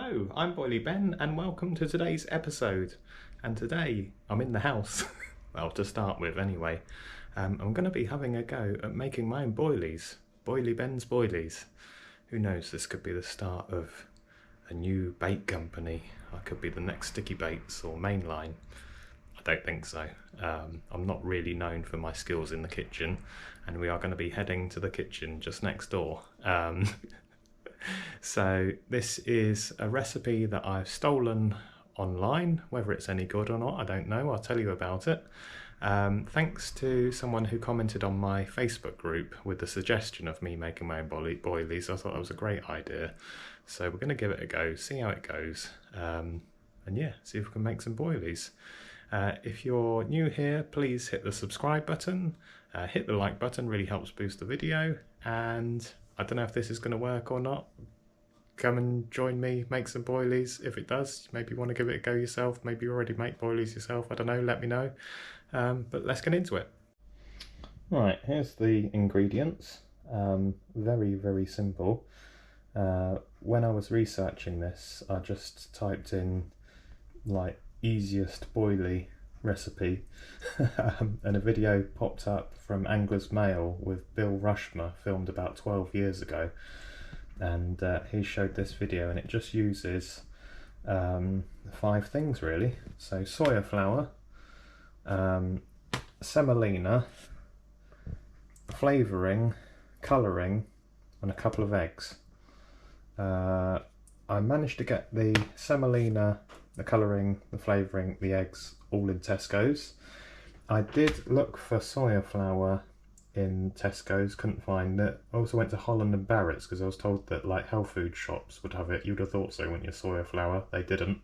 Hello, I'm Boilie Ben and welcome to today's episode. And today I'm in the house, well to start with anyway. I'm going to be having a go at making my own boilies. Boilie Ben's Boilies. Who knows, this could be the start of a new bait company. I could be the next Sticky Baits or Mainline. I don't think so. I'm not really known for my skills in the kitchen, and we are going to be heading to the kitchen just next door. So this is a recipe that I've stolen online. Whether it's any good or not, I don't know. I'll tell you about it. Thanks to someone who commented on my Facebook group with the suggestion of me making my own boilies. I thought that was a great idea. So we're going to give it a go, see how it goes, and yeah, see if we can make some boilies. If you're new here, please hit the subscribe button, hit the like button, really helps boost the video, and I don't know if this is going to work or not. Come and join me, make some boilies. If it does, maybe you want to give it a go yourself, maybe you already make boilies yourself, I don't know, let me know. But let's get into it. Right, here's the ingredients. Very, very simple. When I was researching this, I just typed in like easiest boilie recipe and a video popped up from Angler's Mail with Bill Rushmer, filmed about 12 years ago, and he showed this video, and it just uses 5 things really. So soya flour, semolina, flavouring, colouring, and a couple of eggs. I managed to get the semolina, the colouring, the flavouring, the eggs all in Tesco's. I did look for soya flour in Tesco's, couldn't find it. I also went to Holland and Barrett's because I was told that like health food shops would have it. You'd have thought so, wouldn't you? Soya flour. They didn't.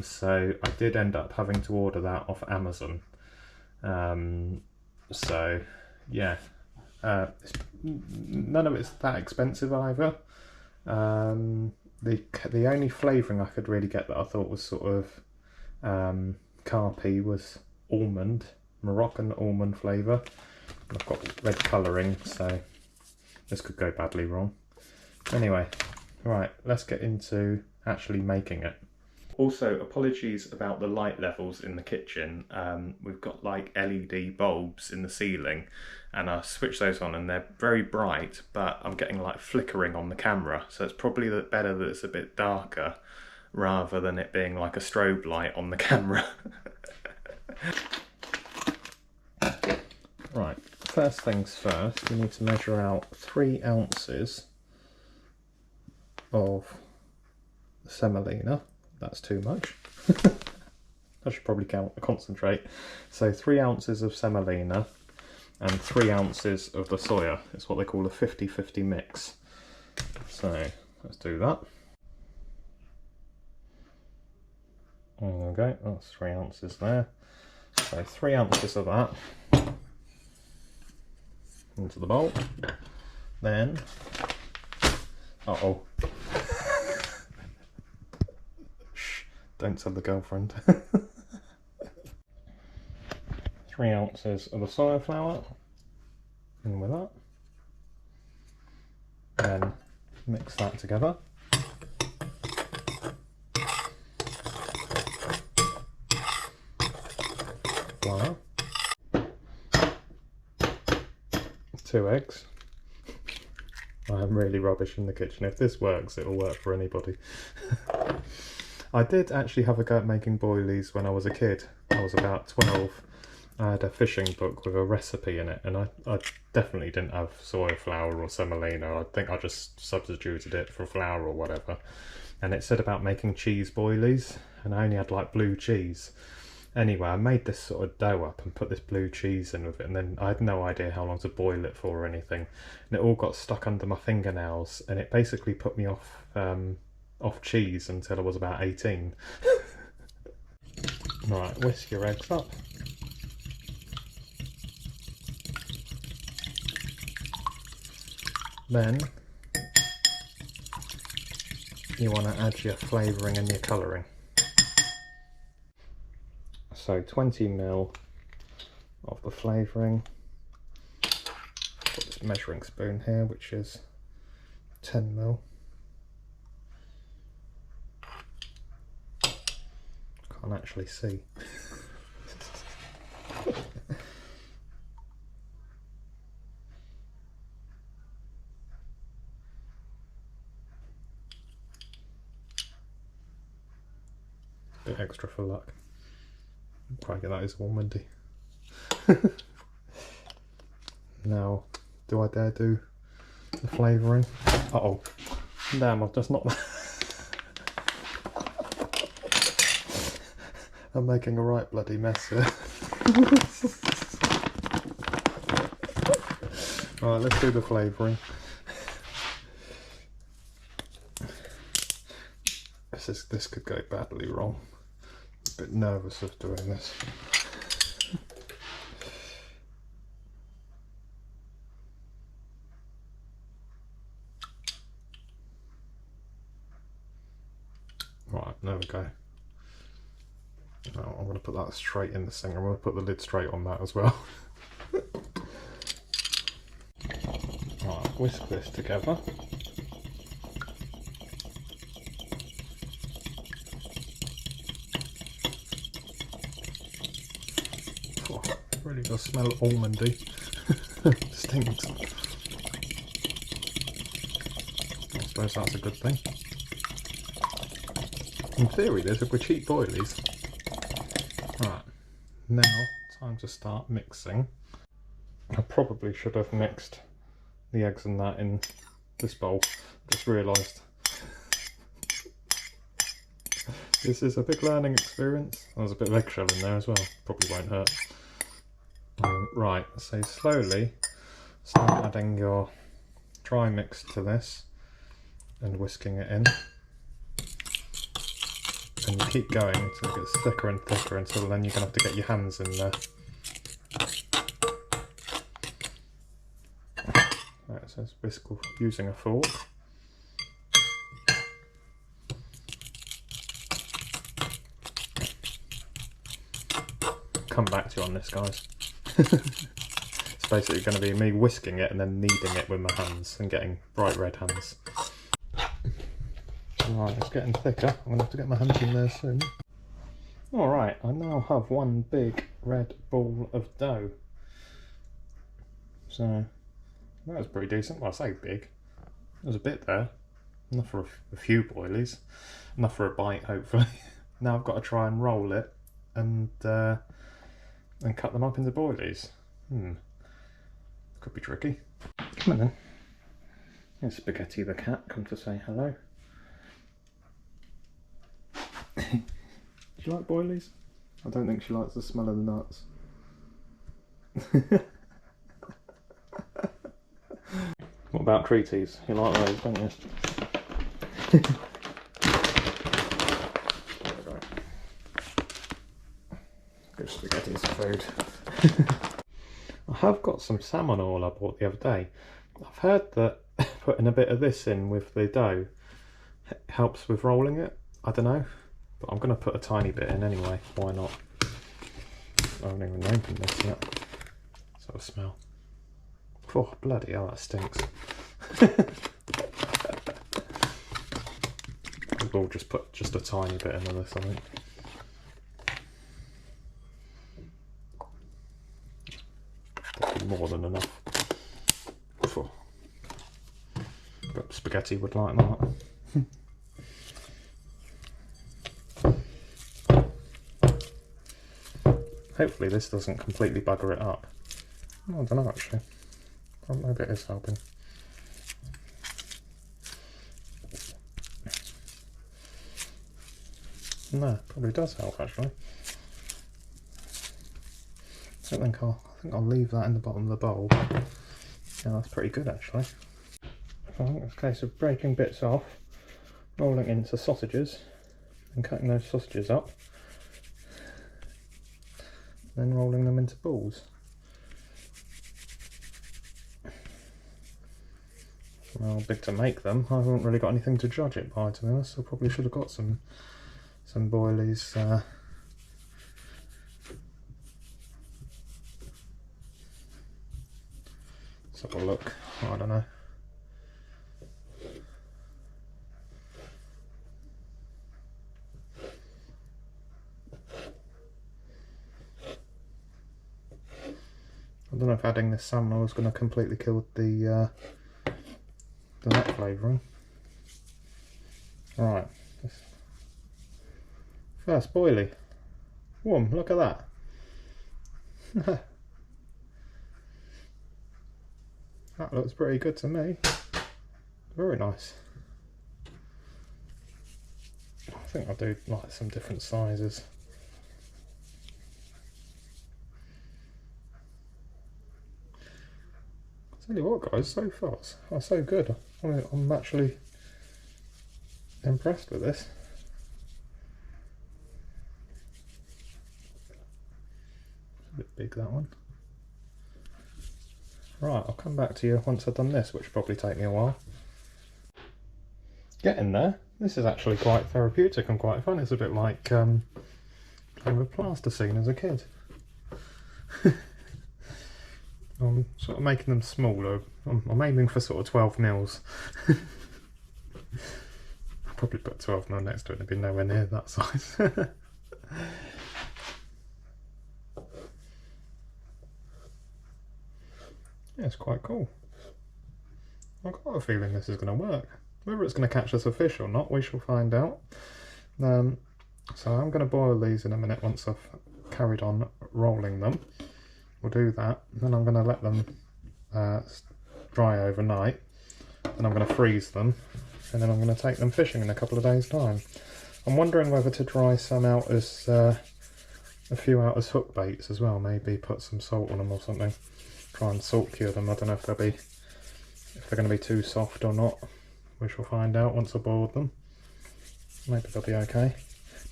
So I did end up having to order that off Amazon. So yeah, none of it's that expensive either. The only flavouring I could really get that I thought was sort of carpy was almond, Moroccan almond flavour. I've got red colouring, so this could go badly wrong. Anyway, right, let's get into actually making it. Also, apologies about the light levels in the kitchen. We've got like LED bulbs in the ceiling, and I switched those on and they're very bright, but I'm getting like flickering on the camera, so it's probably better that it's a bit darker rather than it being like a strobe light on the camera. Right, first things first, you need to measure out 3 ounces of semolina. That's too much. I should probably concentrate. So 3 ounces of semolina and 3 ounces of the soya. It's what they call a 50-50 mix. So let's do that. There we go, that's 3 ounces there. So 3 ounces of that into the bowl. Then, shh, don't tell the girlfriend. 3 ounces of the soya flour in with that. Then mix that together. Flour. 2 eggs. I'm really rubbish in the kitchen. If this works, it'll work for anybody. I did actually have a go at making boilies when I was a kid. I was about 12. I had a fishing book with a recipe in it, and I definitely didn't have soy flour or semolina. I think I just substituted it for flour or whatever. And it said about making cheese boilies, and I only had like blue cheese. Anyway, I made this sort of dough up and put this blue cheese in with it, and then I had no idea how long to boil it for or anything. And it all got stuck under my fingernails, and it basically put me off cheese until I was about 18. Right, whisk your eggs up. Then you want to add your flavouring and your colouring. So 20 ml of the flavouring. Got this measuring spoon here, which is 10 ml. can't actually see. Bit extra for luck. Crikey, that is warm, windy. Now, do I dare do the flavouring? Uh oh. Damn, I've just not. I'm making a right bloody mess here. Alright, let's do the flavouring. This could go badly wrong. A bit nervous of doing this. Right, there we go. Now I'm going to put that straight in the sink. I'm going to put the lid straight on that as well. Right, whisk this together. Oh, really does smell almondy. Stinks. I suppose that's a good thing. In theory, we're cheap boilies. Right, now time to start mixing. I probably should have mixed the eggs and that in this bowl. Just realised. This is a big learning experience. There's a bit of eggshell in there as well. Probably won't hurt. Right, so slowly start adding your dry mix to this and whisking it in. And you keep going until it gets thicker and thicker, until then you're going to have to get your hands in there. Right, it says whisk using a fork. Come back to you on this, guys. It's basically going to be me whisking it and then kneading it with my hands and getting bright red hands. Right, it's getting thicker. I'm going to have to get my hands in there soon. Alright, I now have one big red ball of dough. So, that was pretty decent. Well, I say big. There's a bit there. Enough for a few boilies. Enough for a bite, hopefully. Now I've got to try and roll it and cut them up into boilies. Could be tricky. Come on then. Here's Spaghetti the cat, come to say hello. Do you like boilies? I don't think she likes the smell of the nuts. What about treaties? You like those, don't you? Good spaghetti's food. I have got some salmon oil I bought the other day. I've heard that putting a bit of this in with the dough helps with rolling it. I don't know. But I'm going to put a tiny bit in anyway, why not? I haven't even opened this yet. Sort of smell. Oh, bloody hell, that stinks. We'll just put just a tiny bit in this, I think. Probably more than enough. Oh. But spaghetti would like that. Hopefully this doesn't completely bugger it up. Oh, I don't know actually. I don't know if it is helping. No, probably does help actually. I think I'll leave that in the bottom of the bowl. Yeah, that's pretty good actually. I think it's a case of breaking bits off, rolling into sausages, and cutting those sausages up. Then rolling them into balls. Well, big to make them. I haven't really got anything to judge it by, to be honest. I probably should have got some boilies. Let's have a look. I don't know. don't know if adding this salmon oil is going to completely kill the nut flavouring. Right, first boilie. Whoom, look at that. That looks pretty good to me. Very nice. I think I'll do like some different sizes. Tell you what guys, so far it's so good. I'm actually impressed with this. It's a bit big, that one. Right, I'll come back to you once I've done this, which will probably take me a while. Getting there. This is actually quite therapeutic and quite fun. It's a bit like playing with plasticine as a kid. I'm sort of making them smaller. I'm aiming for sort of 12 mils. I'll probably put 12 mil next to it and it'd be nowhere near that size. Yeah, it's quite cool. I've got a feeling this is going to work. Whether it's going to catch us a fish or not, we shall find out. So I'm going to boil these in a minute once I've carried on rolling them. We'll do that, then I'm going to let them dry overnight, and I'm going to freeze them, and then I'm going to take them fishing in a couple of days' time. I'm wondering whether to dry some out as a few out as hook baits as well, maybe put some salt on them or something. Try and salt cure them. I don't know if they're going to be too soft or not. We shall find out once I've boiled them. Maybe they'll be okay.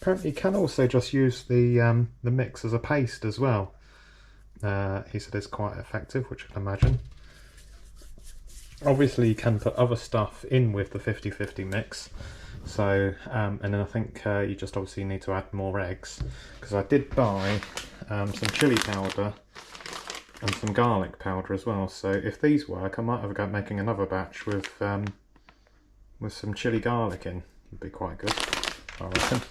Apparently you can also just use the mix as a paste as well. He said it's quite effective, which I can imagine. Obviously you can put other stuff in with the 50-50 mix. So, and then I think you just obviously need to add more eggs. Because I did buy some chilli powder and some garlic powder as well. So if these work, I might have a go at making another batch with some chilli garlic in. Would be quite good, I reckon.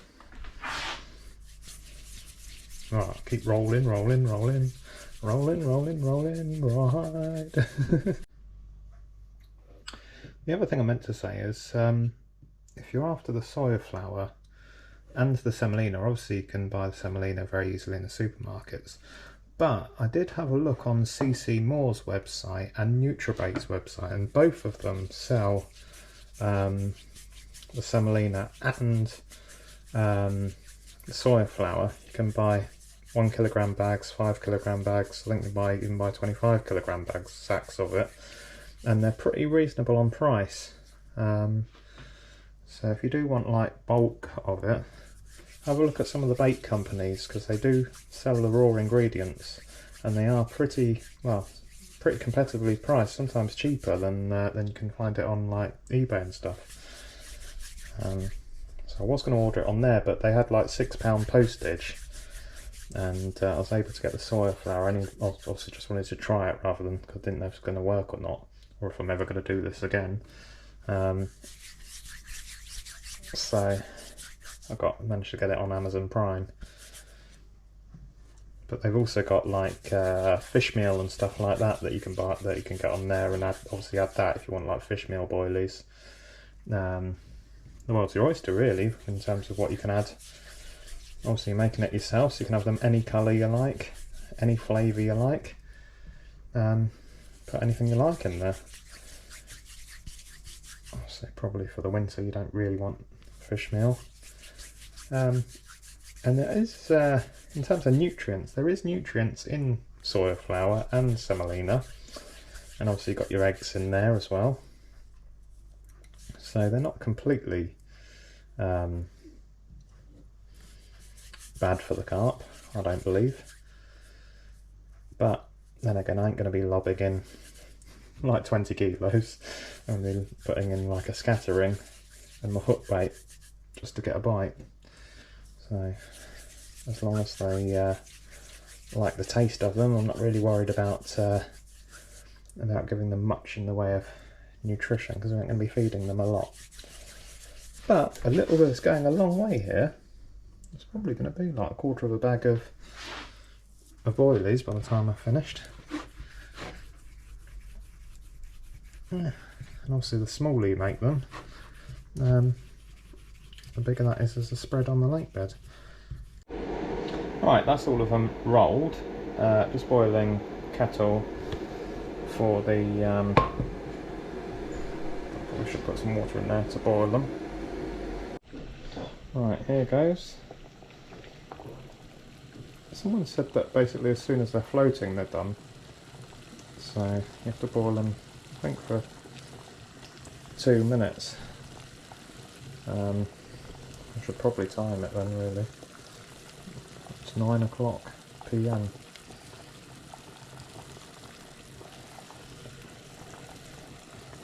Right, keep rolling, rolling, rolling. Rolling, rolling, rolling, right. The other thing I meant to say is, if you're after the soya flour and the semolina, obviously you can buy the semolina very easily in the supermarkets. But I did have a look on CC Moore's website and NutraBait's website, and both of them sell the semolina and the soya flour. You can buy 1 kilogram bags, 5 kilogram bags. I think you even buy 25 kilogram bags, sacks of it, and they're pretty reasonable on price. So if you do want like bulk of it, have a look at some of the bait companies, because they do sell the raw ingredients, and they are pretty competitively priced. Sometimes cheaper than you can find it on like eBay and stuff. So I was going to order it on there, but they had like £6 postage. And I was able to get the soya flour, and I obviously just wanted to try it rather than, because I didn't know if it's going to work or not, or if I'm ever going to do this again. So I managed to get it on Amazon Prime. But they've also got like fish meal and stuff like that you can buy, that you can get on there, and obviously add that if you want like fish meal boilies. The world's your oyster really in terms of what you can add. Obviously you're making it yourself, so you can have them any colour you like, any flavour you like. Put anything you like in there. Obviously probably for the winter you don't really want fish meal. And there is, in terms of nutrients, there is nutrients in soya flour and semolina. And obviously you've got your eggs in there as well. So they're not completely bad for the carp, I don't believe. But then again, I ain't going to be lobbing in like 20 kilos and then putting in like a scattering and my hook bait just to get a bite. So as long as they like the taste of them, I'm not really worried about giving them much in the way of nutrition, because we ain't going to be feeding them a lot. But a little bit is going a long way here. It's probably going to be like a quarter of a bag of boilies by the time I've finished. Yeah. And obviously the smaller you make them, the bigger that is as a spread on the lake bed. Right, that's all of them rolled. Just boiling kettle for the... we should put some water in there to boil them. Right, here goes. Someone said that basically as soon as they're floating they're done. So you have to boil them, I think, for 2 minutes. I should probably time it then, really. It's 9 o'clock PM.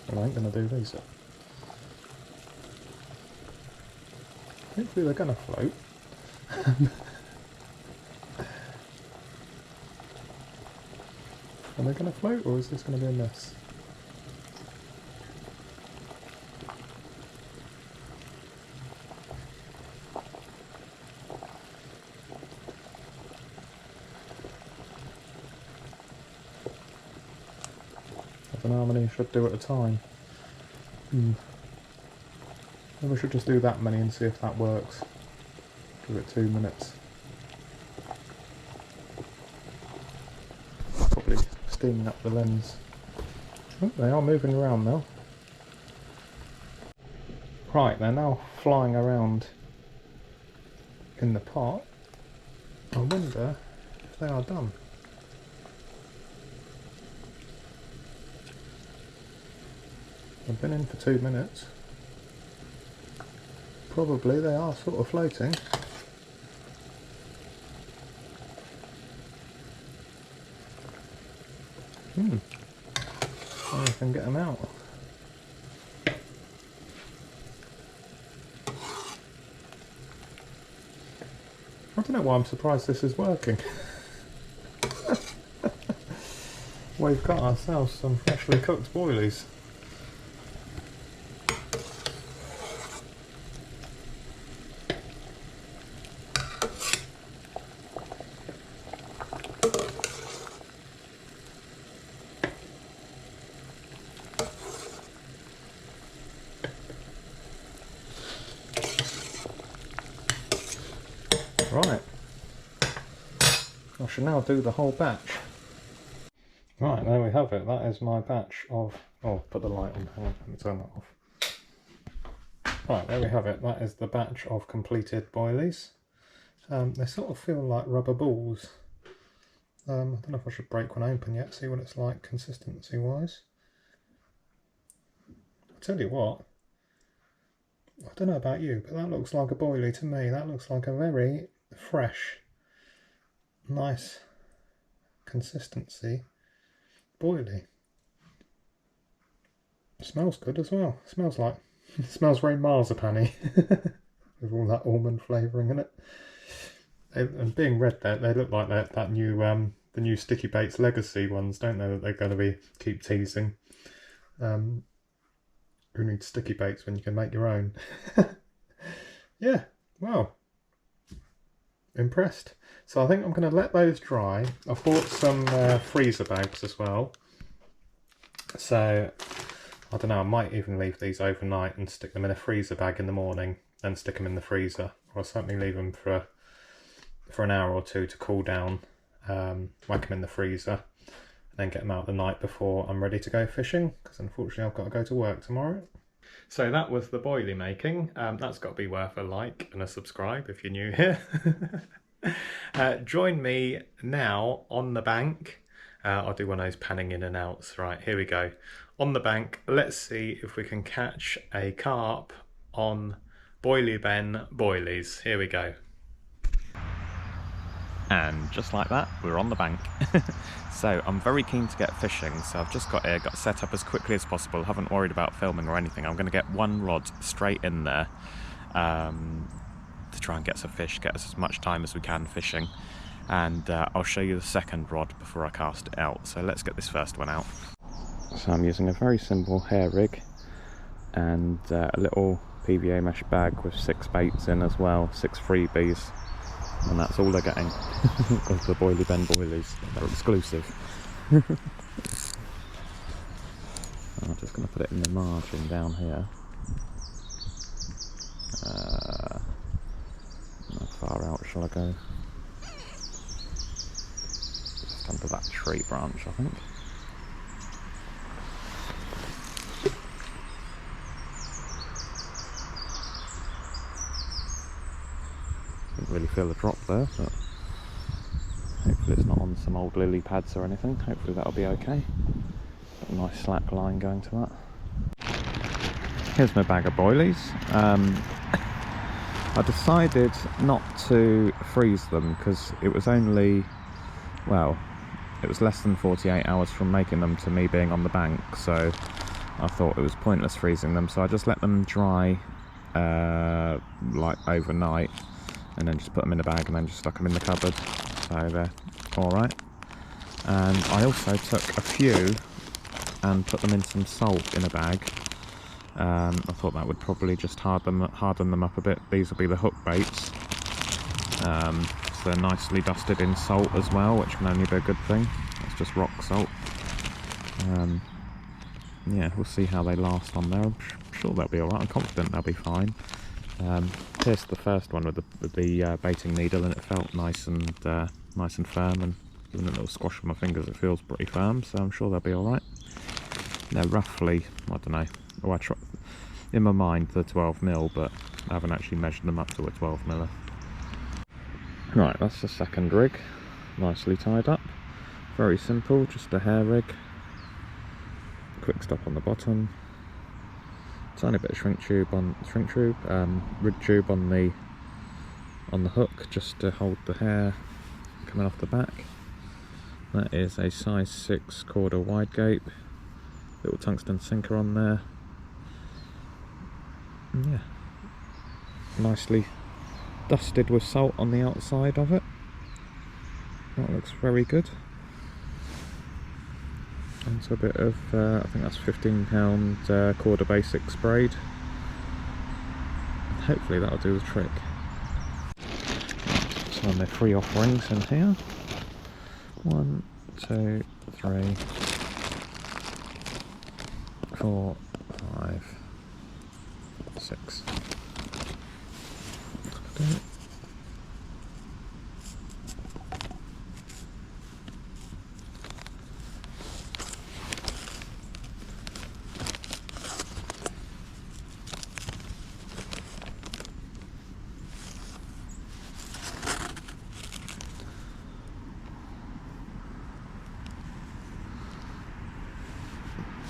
Well, I ain't gonna do these. Hopefully they're gonna float. Are they gonna float, or is this gonna be a mess? I don't know how many you should do at a time. Maybe we should just do that many and see if that works. Give it 2 minutes. Probably steaming up the lens. Oh, they are moving around now. Right, they're now flying around in the pot. I wonder if they are done. I've been in for 2 minutes. Probably they are sort of floating. I can get them out. I don't know why I'm surprised this is working. We've got ourselves some freshly cooked boilies. Right, I should now do the whole batch. Right, there we have it. That is my batch of... Oh, put the light on. Hang on, let me turn that off. Right, there we have it. That is the batch of completed boilies. They sort of feel like rubber balls. I don't know if I should break one open yet, see what it's like consistency-wise. I'll tell you what. I don't know about you, but that looks like a boilie to me. That looks like a very fresh, nice consistency boilie. Smells good as well. Smells like, it smells very marzipan-y with all that almond flavouring in it. And being red, there, they look like that new the new Sticky Baits Legacy ones, don't they? That they're going to be keep teasing. Who needs sticky baits when you can make your own? Yeah, well, impressed. So I think I'm going to let those dry. I've bought some freezer bags as well. So, I don't know, I might even leave these overnight and stick them in a freezer bag in the morning, then stick them in the freezer. Or I'll certainly leave them for an hour or two to cool down, whack them in the freezer, then get them out the night before I'm ready to go fishing, because unfortunately I've got to go to work tomorrow. So that was the boilie making. That's got to be worth a like and a subscribe if you're new here. Join me now on the bank. I'll do one of those panning in and outs. Right, here we go. On the bank, let's see if we can catch a carp on Boilie Ben Boilies. Here we go. And just like that, we're on the bank. So I'm very keen to get fishing, so I've just got set up as quickly as possible. Haven't worried about filming or anything. I'm going to get one rod straight in there to try and get some fish, get us as much time as we can fishing. And I'll show you the second rod before I cast it out. So let's get this first one out. So I'm using a very simple hair rig and a little PVA mesh bag with 6 baits in as well, 6 freebies. And that's all they're getting of the Boilie Ben Boilies. They're exclusive. I'm just going to put it in the margin down here. How far out shall I go? Just under that tree branch, I think. Didn't really feel a drop there, but hopefully it's not on some old lily pads or anything. Hopefully that'll be okay. Got a nice slack line going to that. Here's my bag of boilies. I decided not to freeze them because it was only, well, it was less than 48 hours from making them to me being on the bank, so I thought it was pointless freezing them, so I just let them dry like overnight, and then just put them in a bag and then just stuck them in the cupboard, so they're alright. And I also took a few and put them in some salt in a bag. I thought that would probably just harden them up a bit. These will be the hook baits, so they're nicely dusted in salt as well, which can only be a good thing. It's just rock salt. Yeah, we'll see how they last on there. I'm sure they'll be alright. I'm confident they'll be fine. Here's the first one with the baiting needle, and it felt nice and firm, and even a little squash with my fingers, it feels pretty firm, so I'm sure they'll be alright. They're roughly, I don't know, in my mind they're 12mm, but I haven't actually measured them up to a 12mm. Right, that's the second rig, nicely tied up. Very simple, just a hair rig. Quick stop on the bottom. Tiny bit of rig tube on the hook, just to hold the hair coming off the back. That is a size 6 quarter wide gape. Little tungsten sinker on there. And yeah, nicely dusted with salt on the outside of it. That looks very good. And so a bit of, I think that's £15 quarter basic sprayed. Hopefully that'll do the trick. So my free offerings in here. 1, 2, 3, 4, 5, 6. Okay.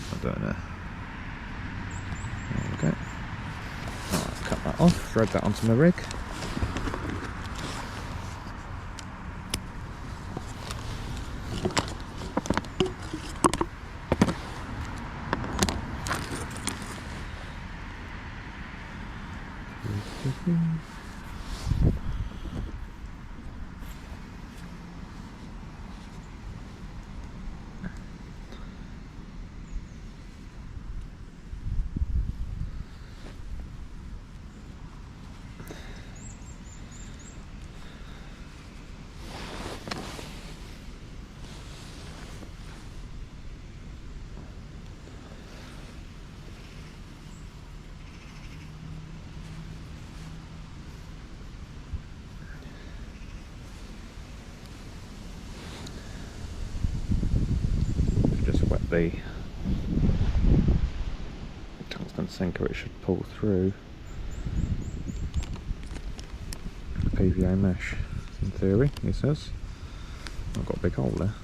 I don't know. There we go. Right, cut that off, thread that onto my rig. The tungsten sinker, it should pull through the PVA mesh in theory, he says. I've got a big hole there.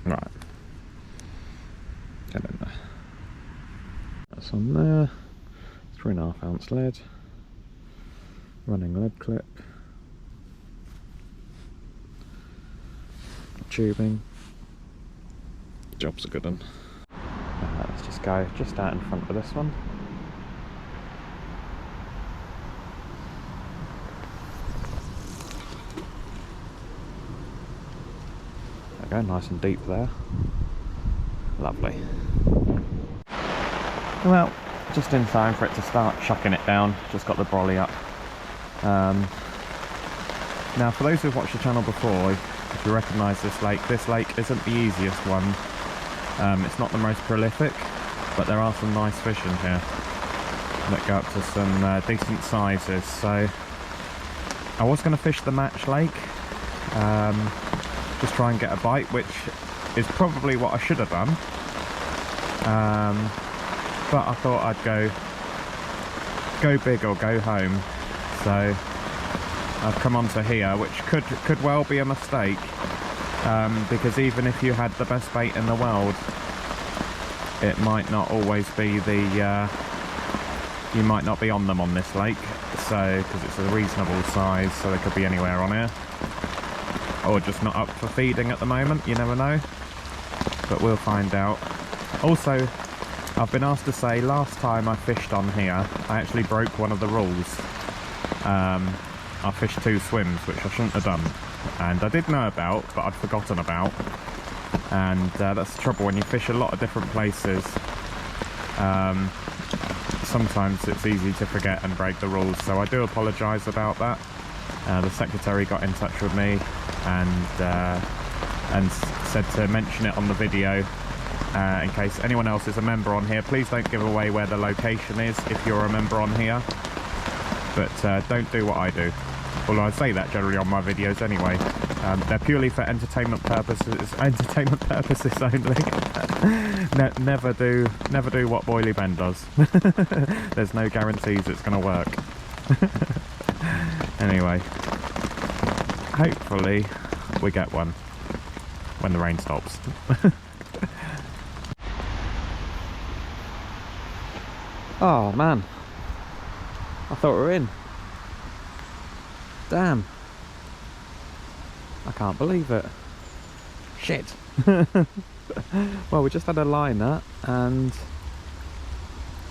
Right, get in there. That's on there. 3.5 ounce lead, running lead clip, tubing. Job's a good one. Let's just go just out in front of this one. There we go, nice and deep there. Lovely. Well, just in time for it to start chucking it down. Just got the brolly up. Now for those who've watched the channel before, if you recognise this lake isn't the easiest one. It's not the most prolific, but there are some nice fish in here that go up to some decent sizes. So I was going to fish the match lake, just try and get a bite, which is probably what I should have done. But I thought I'd go big or go home. So I've come onto here, which could well be a mistake, because even if you had the best bait in the world, it might not always be you might not be on them on this lake. So because it's a reasonable size, so they could be anywhere on here, or just not up for feeding at the moment. You never know, but we'll find out. Also, I've been asked to say, last time I fished on here, I actually broke one of the rules. I fished 2 swims, which I shouldn't have done, and I did know about, but I'd forgotten about. And that's the trouble when you fish a lot of different places. Sometimes it's easy to forget and break the rules, so I do apologise about that. The secretary got in touch with me and said to mention it on the video. In case anyone else is a member on here, please don't give away where the location is if you're a member on here, but don't do what I do. Although I say that generally on my videos anyway. They're purely for entertainment purposes only. Never do what Boilie Ben does. There's no guarantees it's going to work. Anyway, hopefully we get one when the rain stops. Oh man, I thought we were in. Damn, I can't believe it. Shit. Well, we just had a liner and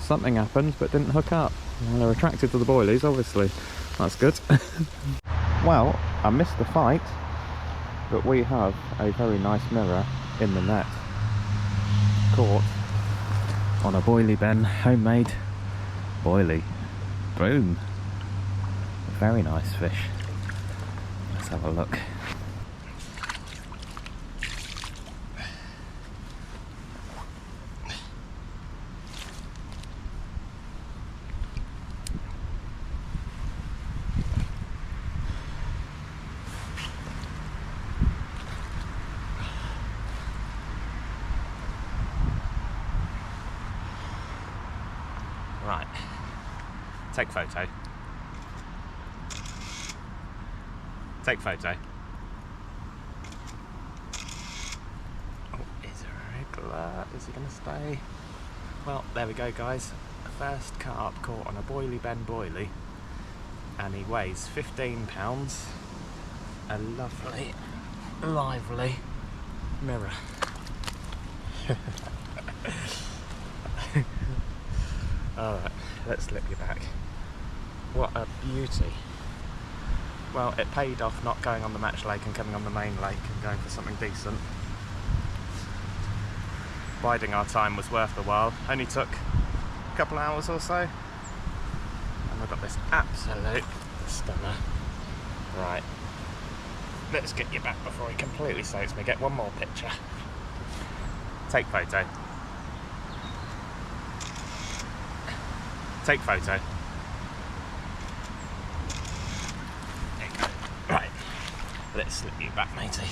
something happened but didn't hook up. Well, they're attracted to the boilies, obviously. That's good. Well, I missed the fight, but we have a very nice mirror in the net. Caught on a Boilie Ben, homemade Boilie. Boom. Very nice fish. Let's have a look. Right, take photo. Take photo. Oh, is a regular? Is he going to stay? Well, there we go, guys. First carp caught on a Boilie Ben Boilie, and he weighs 15 pounds. A lovely, lively mirror. Alright, let's slip you back. What a beauty. Well, it paid off not going on the match lake and coming on the main lake and going for something decent. Biding our time was worth the while. Only took a couple of hours or so. And we've got this absolute stunner. Right. Let's get you back before he completely soaks me. Get one more picture. Take photo. Take photo. There you go. Right. Let's slip you back, matey.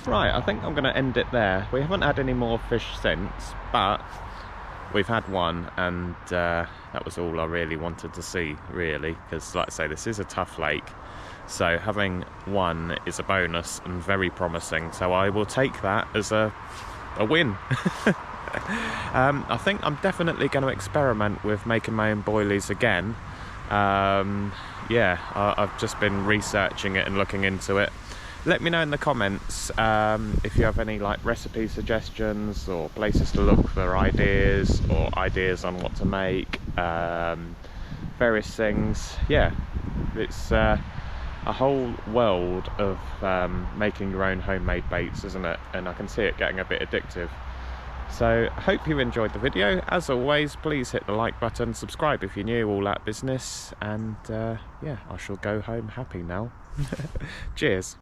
Right, I think I'm going to end it there. We haven't had any more fish since, but we've had one, and that was all I really wanted to see, really, because like I say, this is a tough lake. So having one is a bonus and very promising, so I will take that as a win. I think I'm definitely going to experiment with making my own boilies again. Yeah, I've just been researching it and looking into it. Let me know in the comments if you have any like recipe suggestions or places to look for ideas or ideas on what to make, various things. Yeah, it's a whole world of making your own homemade baits, isn't it? And I can see it getting a bit addictive. So I hope you enjoyed the video. As always, please hit the like button, subscribe if you're new, all that business, and yeah, I shall go home happy now. Cheers.